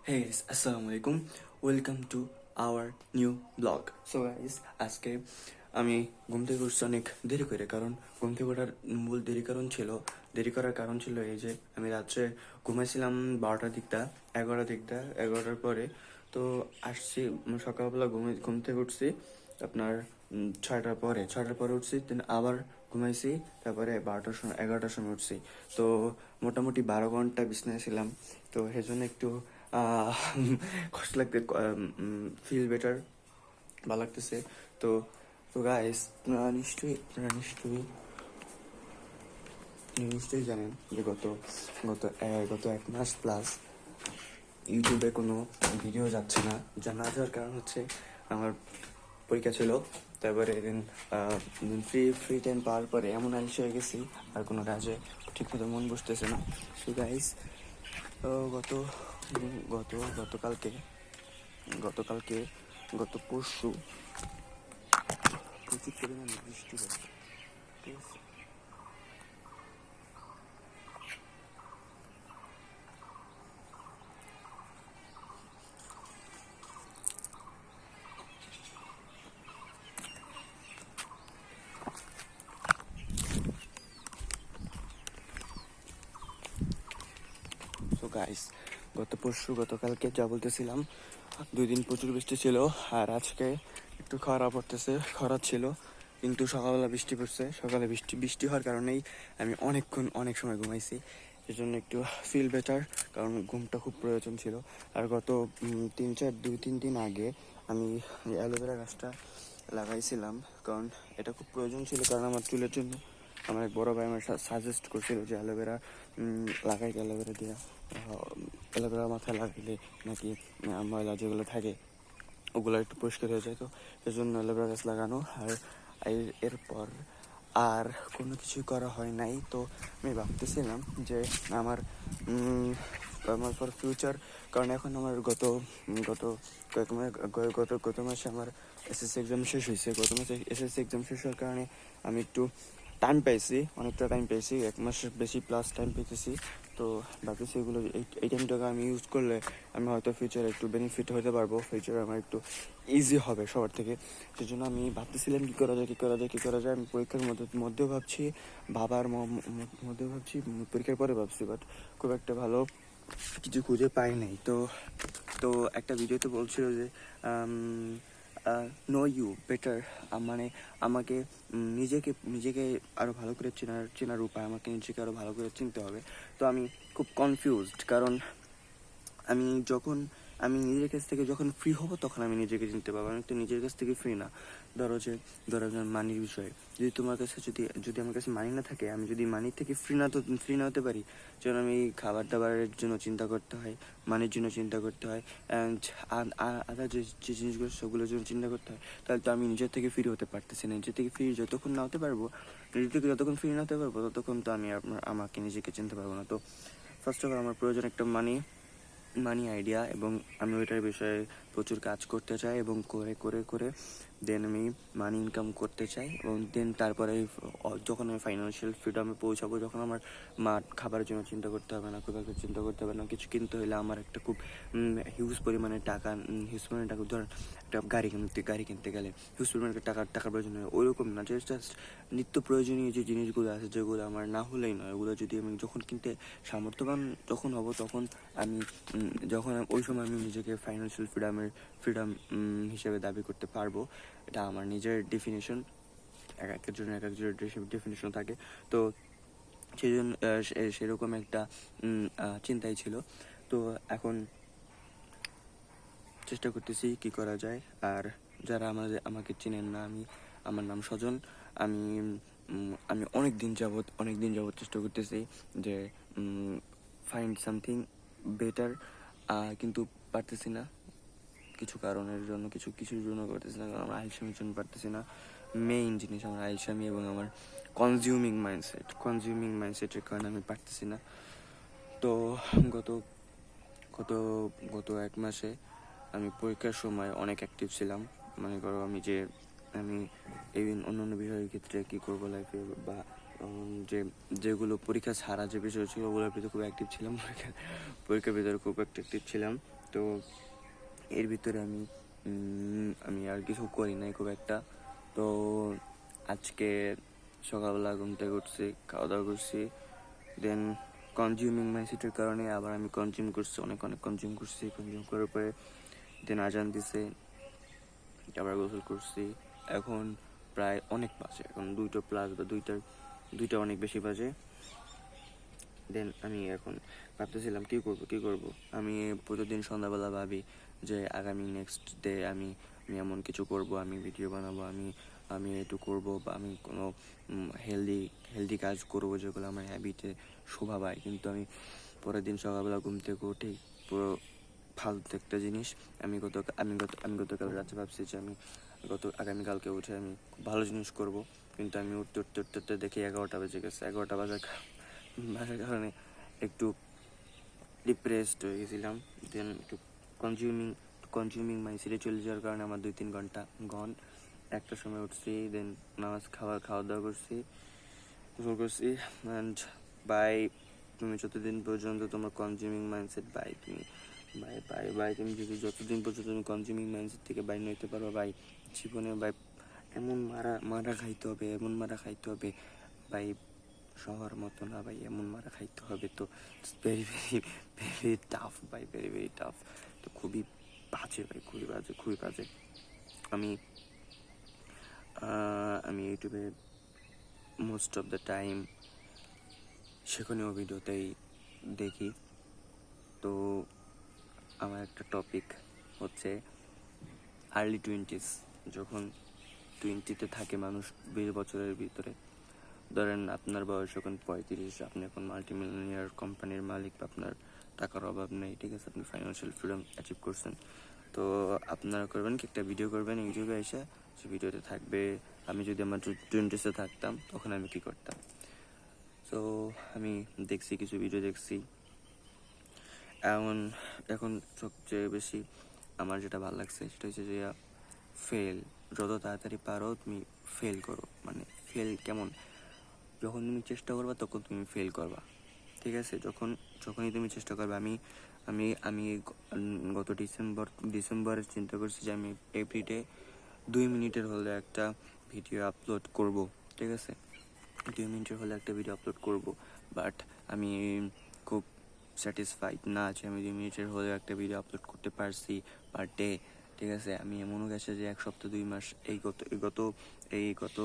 Hey guys, আসসালামু আলাইকুম। Welcome to our new blog. So guys, আজকে আমি ঘুম থেকে উঠছি অনেক দেরি করে, কারণ ঘুম থেকে ওঠার মূল দেরি করার কারণ ছিল এই যে আমি রাত্রে ঘুমাইছিলাম 11টার পরে। তো আসছি সকালবেলা ঘুম থেকে উঠছি আপনার 6টার পরে উঠছি, দেন আবার ঘুমাইছি, তারপরে 11টার সময় উঠছি। তো মোটামুটি 12 ঘন্টা বিছানায় ছিলাম। তো সেজন্য একটু আহ, কষ্ট লাগতে, ফিল বেটার, ভালো লাগতেছে। তো তো গাইস, আপনারা নিশ্চয়ই জানেন যে গত 1 মাস প্লাস ইউটিউবে কোনো ভিডিও যাচ্ছে না। যা না যাওয়ার কারণ হচ্ছে আমার পরীক্ষা ছিল। তারপরে ফ্রি টাইম পাওয়ার পরে এমন আলসি হয়ে গেছি, আর কোনো কাজে ঠিকমতো মন বসতেছে না। সো গাইস, গত গত গতকালকে গতকালকে গত পরশু প্রচুর পরিমাণে বৃষ্টি হয়েছে, ঠিক আছে? তো গাইস, গতকালকে যা বলতেছিলাম, 2 দিন প্রচুর বৃষ্টি ছিল, আর আজকে একটু খরা ছিল, কিন্তু সকালবেলা বৃষ্টি পড়ছে। সকালে বৃষ্টি বৃষ্টি হওয়ার কারণেই আমি অনেক সময় ঘুমাইছি। এজন্য একটু ফিল বেটার, কারণ ঘুমটা খুব প্রয়োজন ছিল। আর গত 2-3 দিন আগে আমি অ্যালোভেরা গাছটা লাগাইছিলাম, কারণ এটা খুব প্রয়োজন ছিল, কারণ আমার চুলের জন্য আমার এক বড় ভাই আমার সাজেস্ট করছিল যে অ্যালোভেরা লাগাইতে, অ্যালোভেরা মাথায় লাগাইলে নাকি ময়লা যেগুলো থাকে ওগুলো একটু পরিষ্কার হয়ে যায়। তো এই জন্য অ্যালোভেরা গাছ লাগানো। এরপর আর কোনো কিছুই করা হয় নাই। তো আমি ভাবতেছিলাম যে আমার আমার ফর ফিউচার, কারণ এখন আমার গত গত মাসে আমার এসএসসি এক্সাম শেষ হয়েছে। গত মাসে এসএসসি এক্সাম শেষ হওয়ার কারণে আমি একটু টাইম পাইছি, অনেকটা টাইম পাইছি, 1 মাসের বেশি প্লাস টাইম পেতেছি। তো ভাবতেছি এগুলো এই টাইমটাকে আমি ইউজ করলে আমি হয়তো ফিউচারে একটু বেনিফিট হতে পারবো, ফিউচারে আমার একটু ইজি হবে সবার থেকে। সেই জন্য আমি ভাবতেছিলাম কী করা যায়। আমি পরীক্ষার মধ্যেও ভাবছি, মধ্যেও ভাবছি, পরীক্ষার পরে ভাবছি, বাট খুব একটা ভালো কিছু খুঁজে পাই নাই। তো তো একটা ভিডিওতে বলছিল যে নো ইউ বেটার, মানে আমাকে নিজেকে আরও ভালো করে চেনার উপায়, আমাকে নিজেকে আরও ভালো করে চিনতে হবে। তো আমি খুব কনফিউজড, কারণ আমি যখন আমি নিজের কাছ থেকে যখন ফ্রি হব তখন আমি নিজেকে চিনতে পারবো। আমি তো নিজের কাছ থেকে ফ্রি না। ধরো যে মানির বিষয়ে, যদি তোমার কাছে যদি আমার কাছে মানি না থাকে, আমি যদি মানির থেকে ফ্রি না হতে পারি, যেমন আমি খাবার দাবারের জন্য চিন্তা করতে হয়, মানির জন্য চিন্তা করতে হয়, অ্যান্ড আদার যে জিনিসগুলো সেগুলোর জন্য চিন্তা করতে হয়, তাহলে তো আমি নিজের থেকে ফ্রি হতে পারতেছি না। নিজের থেকে ফ্রি যতক্ষণ না হতে পারবো, ততক্ষণ তো আমি আমাকে নিজেকে চিনতে পারবো না। তো ফার্স্ট অফ অল আমার প্রয়োজন একটা মানি আইডিয়া, এবং আমি ওইটার বিষয়ে প্রচুর কাজ করতে চাই, এবং করে দেন আমি মানি ইনকাম করতে চাই, এবং দেন তারপরে যখন আমি ফাইন্যান্সিয়াল ফ্রিডমে পৌঁছাবো, যখন আমার খাবারের জন্য চিন্তা করতে হবে না, খুব একটা চিন্তা করতে হবে না, কিছু কিনতে হলে আমার একটা খুব হিউজ পরিমাণে টাকা ধর একটা গাড়ি কিনতে গেলে হিউজ পরিমাণে টাকার প্রয়োজন হয়, ওইরকম না, জাস্ট নিত্য প্রয়োজনীয় যে জিনিসগুলো আছে, যেগুলো আমার না হলেই নয়, ওগুলো যদি আমি যখন কিনতে সামর্থ্যবান যখন হব, তখন আমি ওই সময় আমি নিজেকে ফাইন্যান্সিয়াল ফ্রিডম হিসেবে দাবি করতে পারবো। এটা আমার নিজের ডেফিনেশন, এক একের জন্য এক একজনের ডেফিনেশন থাকে। তো সেই জন্য সেরকম একটা চিন্তাই ছিল। তো এখন চেষ্টা করতেছি কি করা যায়। আর যারা আমাকে চেনেন না, আমার নাম সজন। আমি আমি অনেক দিন যাবত চেষ্টা করতেছি যে ফাইন্ড সামথিং বেটার, কিন্তু পারতেছি না কিছু কারণের জন্য, কিছুর জন্য করতেছি না, কারণ আমার আইলসামির জন্য পারতেছি না। মেইন জিনিস আমার আইলসামি এবং আমার কনজিউমিং মাইন্ডসেটের কারণে আমি পারতেছি না। তো গত গত গত 1 মাসে আমি পরীক্ষার সময় অনেক অ্যাক্টিভ ছিলাম। মনে করো আমি এই অন্যান্য বিষয়ের ক্ষেত্রে কী করবো লাইফে, বা যেগুলো পরীক্ষা ছাড়া যে বিষয় ছিল ওগুলোর ভিতরে খুব অ্যাক্টিভ ছিলাম, পরীক্ষার ভিতরে খুব অ্যাক্টিভ ছিলাম। তো এর ভিতরে আমি আর কিছু করি নাই খুব একটা। তো আজকে সকালবেলা ঘুম থেকে উঠছি, খাওয়া দাওয়া করছি, দেন কনজিউমিং মাইন্ডসেটের কারণে আবার আমি কনজিউম করছি, অনেক কনজিউম করছি। কনজিউম করার পরে দেন আজান দিছে, আবার গোসল করছি। এখন প্রায় অনেক বাজে, এখন 2টা প্লাস বা দুইটা অনেক বেশি বাজে। দেন আমি এখন ভাবতেছিলাম কি করব। আমি প্রতিদিন সন্ধ্যাবেলা ভাবি যে আগামী নেক্সট ডে আমি এমন কিছু করব, আমি ভিডিও বানাবো, আমি একটু করব, বা আমি কোনো হেলদি কাজ করব যেগুলো আমার হ্যাবিটে শোভা পায়। কিন্তু আমি পরের দিন সকালবেলা ঘুম থেকে উঠেই পুরো ফালতু একটা জিনিস। আমি গতকাল রাতে ভাবছি যে আমি আগামীকালকে উঠে আমি খুব ভালো জিনিস করব, কিন্তু আমি উঠতে দেখি 11টা বেজে গেছে। 11টা বাজার কারণে একটু ডিপ্রেসড হয়ে গেছিলাম। দেন একটু কনজিউমিং মাইন্ডসেটে চলে যাওয়ার কারণে আমার 2-3 ঘন্টা গন। একটা সময় উঠছি, দেন খাওয়া দাওয়া করছি, গোসল করছি। অ্যান্ড তুমি যতদিন পর্যন্ত তোমার কনজিউমিং মাইন্ডসেট তুমি যদি যতদিন পর্যন্ত তুমি কনজিউমিং মাইন্ডসেট থেকে বাইরে নিতে পারো জীবনে এমন মারা খাইতে হবে ভাই, শহর মতো না ভাই, এমন মারা খাইতে হবে। তো ভেরি ভেরি ভেরি টাফ ভাই, ভেরি টাফ। তো খুবই বাজে ভাই, খুবই বাজে। আমি ইউটিউবে মোস্ট অফ দ্য টাইম সেখানেও ভিডিওতেই দেখি। তো আমার একটা টপিক হচ্ছে আর্লি 20s। যখন 20তে থাকে মানুষ, 20 বছরের ভিতরে, ধরেন আপনার বয়স যখন 35, আপনি এখন মাল্টিমিলিয়নিয়ার কোম্পানির মালিক, বা আপনার টাকার অভাব নেই, ঠিক আছে, আপনি ফাইন্যান্সিয়াল ফ্রিডম অ্যাচিভ করছেন। তো আপনারা করবেন কি, একটা ভিডিও করবেন ইউটিউবে এসে, সে ভিডিওতে থাকবে আমি যদি আমার 20s থাকতাম তখন আমি কি করতাম। তো আমি কিছু ভিডিও দেখছি। এখন সবচেয়ে বেশি আমার যেটা ভালো লাগছে সেটা হচ্ছে যে ফেল, যত তাড়াতাড়ি পারো তুমি ফেল করো। মানে ফেল কেমন, যখন তুমি চেষ্টা করবা তখন তুমি ফেল করবা, ঠিক আছে। যখনই তুমি চেষ্টা করবে, আমি গত ডিসেম্বরে চিন্তা করছি যে আমি এভরিডে 2 মিনিটের হলে একটা ভিডিও আপলোড করব, ঠিক আছে, 2 মিনিটের হলে একটা ভিডিও আপলোড করব। বাট আমি খুব স্যাটিসফাইড না যে আমি 2 মিনিটের হলে একটা ভিডিও আপলোড করতে পারছি পার ডে, ঠিক আছে। আমি এমনও গেছে যে 1 সপ্তাহ 2 মাস এই গত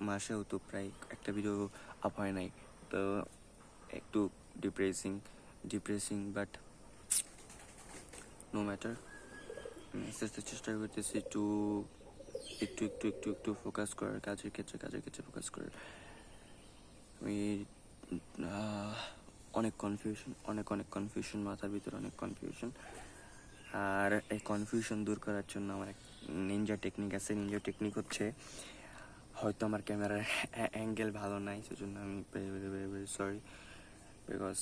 মাসেও তো প্রায় একটা ভিডিও আপ হয় নাই। তো একটু ডিপ্রেসিং বাট নো ম্যাটার। আমি আস্তে আস্তে চেষ্টা করতেছি একটু ফোকাস করার, কাজের ক্ষেত্রে ফোকাস করার। আমি অনেক কনফিউশন মাথার ভিতরে, অনেক কনফিউশন। আর এই কনফিউশন দূর করার জন্য আমার এক নিনজা টেকনিক আছে। নিনজা টেকনিক হচ্ছে, হয়তো আমার ক্যামেরার অ্যাঙ্গেল ভালো নাই, সেজন্য আমি ভেরি সরি, বিকজ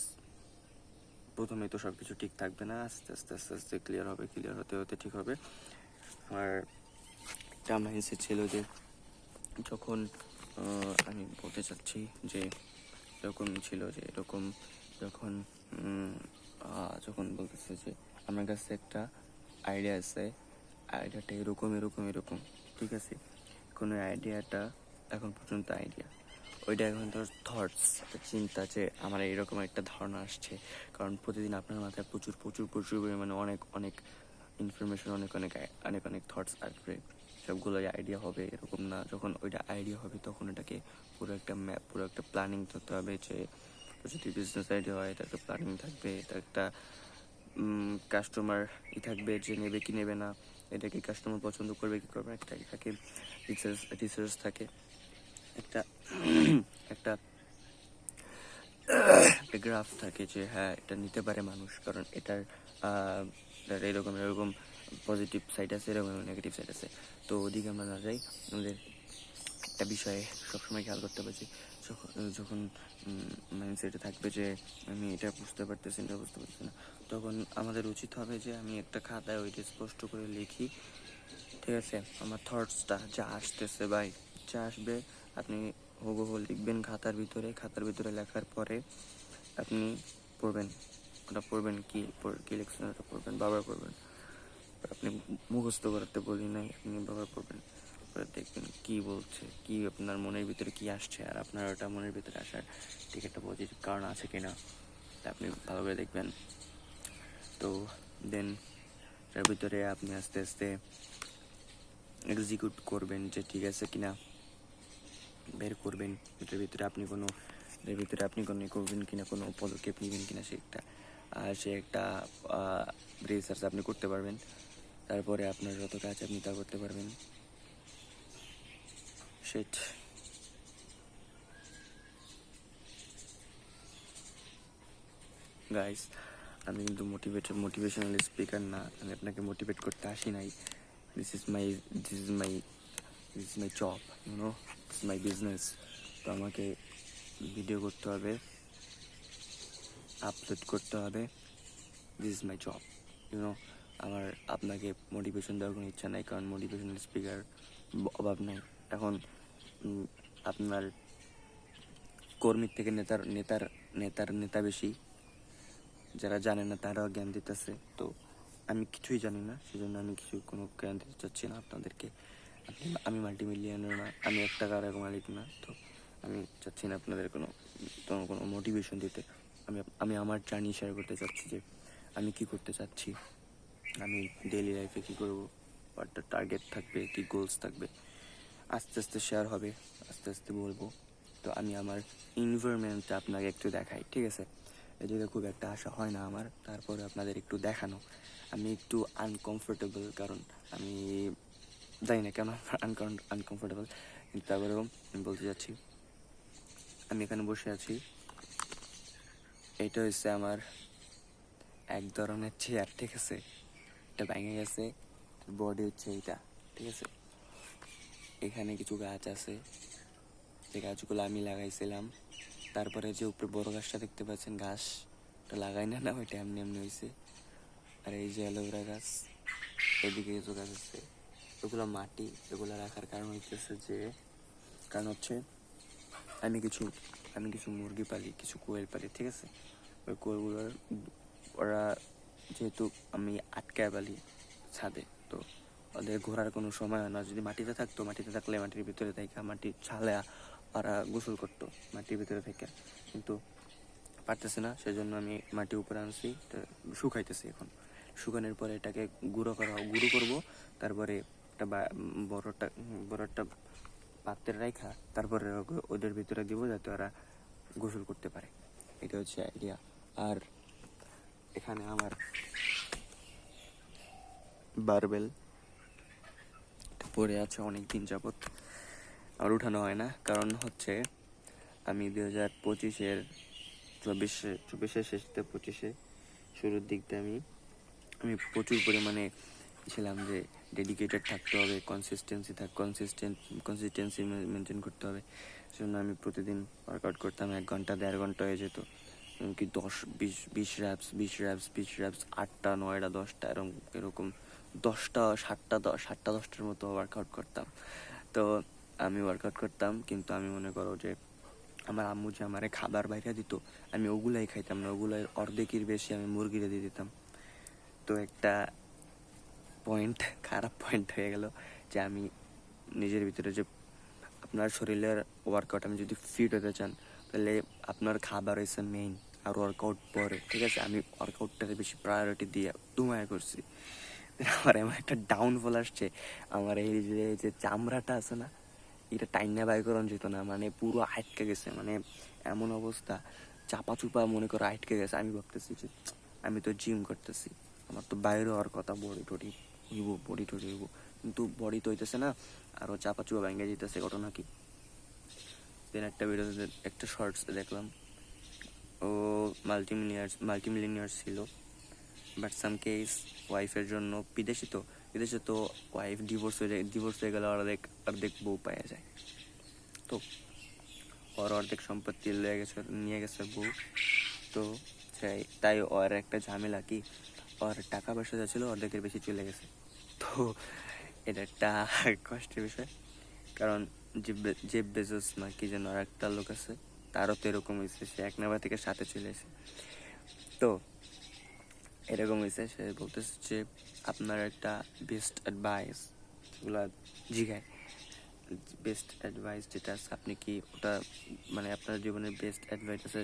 প্রথমে তো সব কিছু ঠিক থাকবে না, আস্তে আস্তে ক্লিয়ার হতে ঠিক হবে। আমার একটা মাইন্ডসেট ছিল যে যখন আমি বলতে চাচ্ছি যে এরকম ছিল যে যখন বলতেছে যে আমার কাছে একটা আইডিয়া আছে, আইডিয়াটা এরকম, ঠিক আছে। কোনো আইডিয়াটা এখন পর্যন্ত আইডিয়া, ওইটা এখন তোর থটস, চিন্তা, যে আমার এরকম একটা ধারণা আসছে। কারণ প্রতিদিন আপনার মাথায় প্রচুর পরিমাণে অনেক ইনফরমেশন, অনেক থটস আসবে, সবগুলোই আইডিয়া হবে এরকম না। যখন ওইটা আইডিয়া হবে তখন এটাকে পুরো একটা ম্যাপ, পুরো একটা প্ল্যানিং করতে হবে। যে যদি বিজনেস আইডিয়া হয়, এটা একটা প্ল্যানিং থাকবে, এটা একটা কাস্টমার থাকবে যে নেবে কি নেবে না, এটাকে কাস্টমার পছন্দ করবে কি করবে, এটাকে রিসার্চ থাকে, একটা একটা গ্রাফ থাকে যে হ্যাঁ এটা নিতে পারে মানুষ, কারণ এটার এরকম পজিটিভ সাইড আছে, এরকম নেগেটিভ সাইড আছে। তো ওদিকে আমরা না যাই, আমাদের একটা বিষয়ে সবসময় খেয়াল করতে হবে যে যখন মাইন্ডসেটে থাকবে যে আমি এটা বুঝতে পারতেছি না, তখন আমাদের উচিত হবে যে আমি একটা খাতায় ওইটা স্পষ্ট করে লিখি, ঠিক আছে। আমার থটসটা যা আসতেছে যা আসবে আপনি হুবহু লিখবেন খাতার ভিতরে লেখার পরে আপনি পড়বেন, ওটা পড়বেন, কি লেখছেন ওটা পড়বেন, বাবার পড়বেন। আপনি মুখস্থ করতে বলি নাই, আপনি বাবার পড়বেন, দেখবেন কি বলছে, কি আপনার মনের ভিতরে কি আসছে, আর আপনার ওটা মনের ভিতরে আসার ঠিক একটা পজিটিভ কারণ আছে কিনা আপনি ভালো করে দেখবেন। তো দেন তার ভিতরে আপনি আস্তে আস্তে এক্সিকিউট করবেন যে ঠিক আছে কিনা, বের করবেন এটার ভিতরে আপনি কোনো করবেন কিনা, কোনো পদক্ষেপ নেবেন কিনা সে একটা রিসার্চ আপনি করতে পারবেন। তারপরে আপনার যত কাজ আপনি তা করতে পারবেন। সেট গাইস, আমি কিন্তু মোটিভেশনাল স্পিকার না, আমি আপনাকে মোটিভেট করতে আসি নাই। This is my job, this is my business. তো আমাকে ভিডিও করতে হবে, আপলোড করতে হবে, দিস ইজ মাই জব। আমার আপনাকে মোটিভেশন দেওয়ার কোনো ইচ্ছা নাই, কারণ মোটিভেশনাল স্পিকার অভাব নাই এখন। আপনার কর্মীর থেকে নেতা বেশি, যারা জানে না তারাও জ্ঞান দিতেছে। তো আমি কিছুই জানি না, সেজন্য আমি কোনো জ্ঞান দিতে চাচ্ছি না আপনাদেরকে। আমি মাল্টিমিলিয়নার না, আমি 1 টাকার মালিক না, তো আমি চাচ্ছি না আপনাদের কোনো মোটিভেশন দিতে। আমি আমার জার্নি শেয়ার করতে চাচ্ছি যে আমি কি করতে চাচ্ছি, আমি ডেইলি লাইফে কী করবো, একটা টার্গেট থাকবে, কি গোলস থাকবে, আস্তে আস্তে শেয়ার হবে, আস্তে আস্তে বলবো। তো আমি আমার এনভায়রনমেন্টটা আপনাকে একটু দেখাই, ঠিক আছে? এদিকে খুব একটা আশা হয় না আমার, তারপরে আপনাদের একটু দেখানো। আমি একটু আনকমফোর্টেবল, কারণ আমি জানি না কেন আনকমফোর্টেবল, কিন্তু তারপরেও আমি বলতে যাচ্ছি। আমি এখানে বসে আছি, এটা হচ্ছে আমার এক ধরনের চেয়ার, ঠিক আছে? এটা ভেঙে গেছে, বডি হচ্ছে এইটা, ঠিক আছে? এখানে কিছু গাছ আছে, যে গাছগুলো আমি লাগাইছিলাম। তারপরে যে উপরে বড় গাছটা দেখতে পাচ্ছেন, ঘাসটা লাগাই না ওইটা এমনি হয়েছে। আর এই যে অ্যালোভেরা গাছ, এদিকে কিছু গাছ আছে, ওগুলো মাটি, এগুলো রাখার কারণ হচ্ছে আমি কিছু মুরগি পালি, কিছু কোয়েল পালি, ঠিক আছে? ওই কোয়েলগুলোর ওরা যেহেতু আমি আটকায় পালি ছাদে, তো ওদের ঘোরার কোনো সময় হয় না। যদি মাটিতে থাকলে মাটির ভিতরে থেকে মাটির ছালে ওরা গোসল করতো মাটির ভিতরে থেকে, কিন্তু পারতেছে না, সেজন্য আমি মাটি উপরে আনছি, শুকাইতেছি। এখন শুকানোর পরে এটাকে গুঁড়ো করব, তারপরে একটা বড় একটা পাত্রে রাখা, তারপরে ওদের ভিতরে দিব যাতে ওরা গোসল করতে পারে। এটা হচ্ছে আইডিয়া। আর এখানে আমার বারবেল পড়ে আছে অনেক দিন যাবত, আর উঠানো হয় না, কারণ হচ্ছে আমি 2025-এর 24-এর শেষতে 25-এ শুরুর দিক দিয়ে আমি প্রচুর পরিমাণে ছিলাম যে ডেডিকেটেড থাকতে হবে, কনসিস্টেন্সি মেনটেন করতে হবে। সেজন্য আমি প্রতিদিন ওয়ার্কআউট করতাম, 1 ঘন্টা 1.5 ঘন্টা হয়ে যেত, এমনকি 10-20 র্যাপস 8টা 9টা 10টা এরকম 7টা 10টার মতো ওয়ার্কআউট করতাম। তো আমি ওয়ার্কআউট করতাম, কিন্তু আমি মনে করো যে আমার আম্মু যে আমারে খাবার বাইরে দিত, আমি ওগুলাই খাইতাম না, ওগুলাই অর্ধেকের বেশি আমি মুরগিরে দিয়ে দিতাম। তো একটা খারাপ পয়েন্ট হয়ে গেল যে আমি নিজের ভিতরে যে আপনার শরীরের ওয়ার্কআউট, আমি যদি ফিট হতে চান তাহলে আপনার খাবার হচ্ছে মেইন, আর ওয়ার্কআউট পরে, ঠিক আছে? আমি ওয়ার্কআউটটাকে বেশি প্রায়োরিটি দিয়ে দুমায়া করছি। আমার এমন একটা ডাউনফল আসছে, আমার এই যে চামড়াটা আছে না, এটা টাইনা বাই করানো যেত না, মানে পুরো আটকে গেছে, মানে এমন অবস্থা, চাপা চুপা মনে করো আটকে গেছে। আমি ভাবতেছি যে আমি তো জিম করতেছি, আমার তো বাইরে হওয়ার কথা, বডি টডি হইব, কিন্তু বডি তো হইতেছে না, আরও চাপা চুপা ভেঙে যেতেছে। ঘটনা কি, দেন একটা ভিডিওতে একটা শর্টস দেখলাম, ও মাল্টিমিলিয়নিয়ার ছিল, বাট সাম কেস ওয়াইফের জন্য, বিদেশে তো ওয়াইফ ডিভোর্স হয়ে গেলে অর্ধেক বউ পাওয়া যায়। তো ওর অর্ধেক সম্পত্তি নিয়ে গেছে বউ। তো তাই ওর একটা ঝামেলা কি, ওর টাকা পয়সা যা ছিল অর্ধেকের বেশি চলে গেছে। তো এটা একটা কষ্টের বিষয়, কারণ জেফ বেজোস না কি যেন আর একটা লোক আছে, তারও তো এরকম হয়েছে, সে 1 নাম্বার থেকে 7-এ চলে এসে। তো এরকম হয়েছে, সে বলতেছে যে আপনার একটা বেস্ট অ্যাডভাইস, যেগুলো জিগায় বেস্ট অ্যাডভাইস যেটা আছে আপনি কি ওটা মানে আপনার জীবনের বেস্ট অ্যাডভাইস আছে,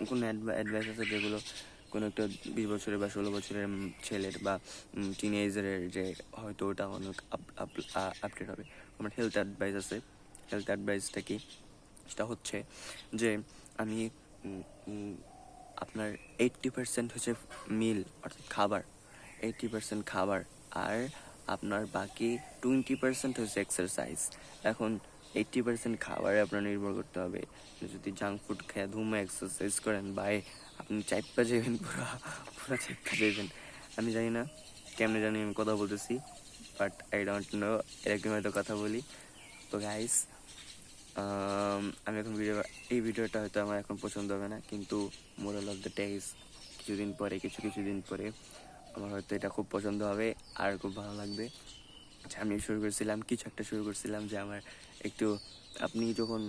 কোনো অ্যাডভাইস আছে যেগুলো কোনো একটা 20 বছরের বা 16 বছরের ছেলের বা টিনেজারের যে হয়তো ওটা অনেক আপডেট হবে। আমার হেলথ অ্যাডভাইস আছে। হেলথ অ্যাডভাইসটা কি, সেটা হচ্ছে যে আমি আপনার 80% হচ্ছে মিল অর্থাৎ খাবার, 80% খাবার, আর আপনার বাকি 20% হচ্ছে এক্সারসাইজ। এখন 80% খাবারে আপনার নির্ভর করতে হবে। যদি জাঙ্ক ফুড খেয়ে ধুমে এক্সারসাইজ করেন ভাই, আপনি চাইপা যাবেন, পুরা চাইপা যাবেন। আমি জানি না কেমনে জানি আমি কথা বলতেছি, বাট আই ডোন্ট নো, এরকম হয়তো কথা বলি। তো গাইস, আমি এখন এই ভিডিওটা হয়তো আমার এখন পছন্দ হবে না, কিন্তু মোরাল অফ দ্য ডেজ কিছুদিন পরে কিছুদিন পরে আমার হয়তো এটা খুব পছন্দ হবে আর খুব ভালো লাগবে। আমি কিছু একটা শুরু করছিলাম যে আমার একটু, আপনি যখন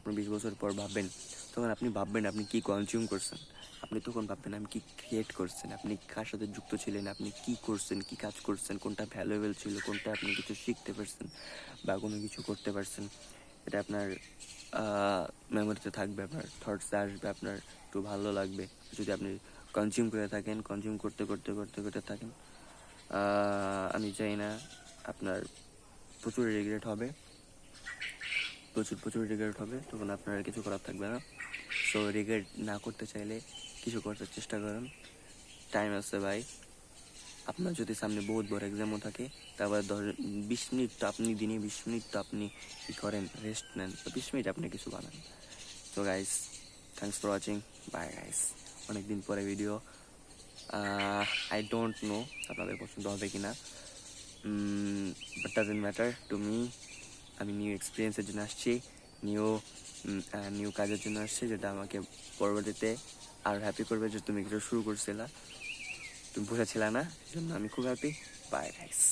আপনি 20 বছর পর ভাববেন, তখন আপনি ভাববেন আপনি কি কনজিউম করছেন, আপনি তখন ভাববেন আপনি কি ক্রিয়েট করছেন, আপনি কার সাথে যুক্ত ছিলেন, আপনি কি করছেন, কি কাজ করছেন, কোনটা ভ্যালুয়েবল ছিল, কোনটা আপনি কিছু শিখতে পারছেন বা কোনো কিছু করতে পারছেন। এটা আপনার মেমোরিতে থাকবে, আপনার থটসে আসবে, আপনার একটু ভালো লাগবে যদি আপনি কনজিউম করে থাকেন, কনজিউম করতে করতে করতে করতে থাকেন। আমি চাই না আপনার প্রচুর রিগ্রেট হবে, প্রচুর রিগ্রেট হবে, তখন আপনার আর কিছু করার থাকবে না। সো রিগ্রেট না করতে চাইলে কিছু করতে চেষ্টা করেন, টাইম আছে ভাই। আপনার যদি সামনে বহুত বড় এক্সামও থাকে, তারপরে 20 মিনিট তো আপনি দিনে 20 মিনিট তো আপনি কী করেন, রেস্ট নেন, তো 20 মিনিট আপনি কিছু বানান। তো guys, thanks for watching, bye guys. অনেকদিন পরে ভিডিও, আই ডোন্ট নো আপনাদের পছন্দ হবে কি না, but doesn't matter to me. আমি নিউ এক্সপিরিয়েন্সের জন্য আসছি, নিউ কাজের জন্য আসছি, যেটা আমাকে পরবর্তীতে আর হ্যাপি করবে যে তুমি কিছু শুরু করছিলা, তুমি বুঝেছিলা না, সেজন্য আমি খুব হ্যাপি। Bye guys.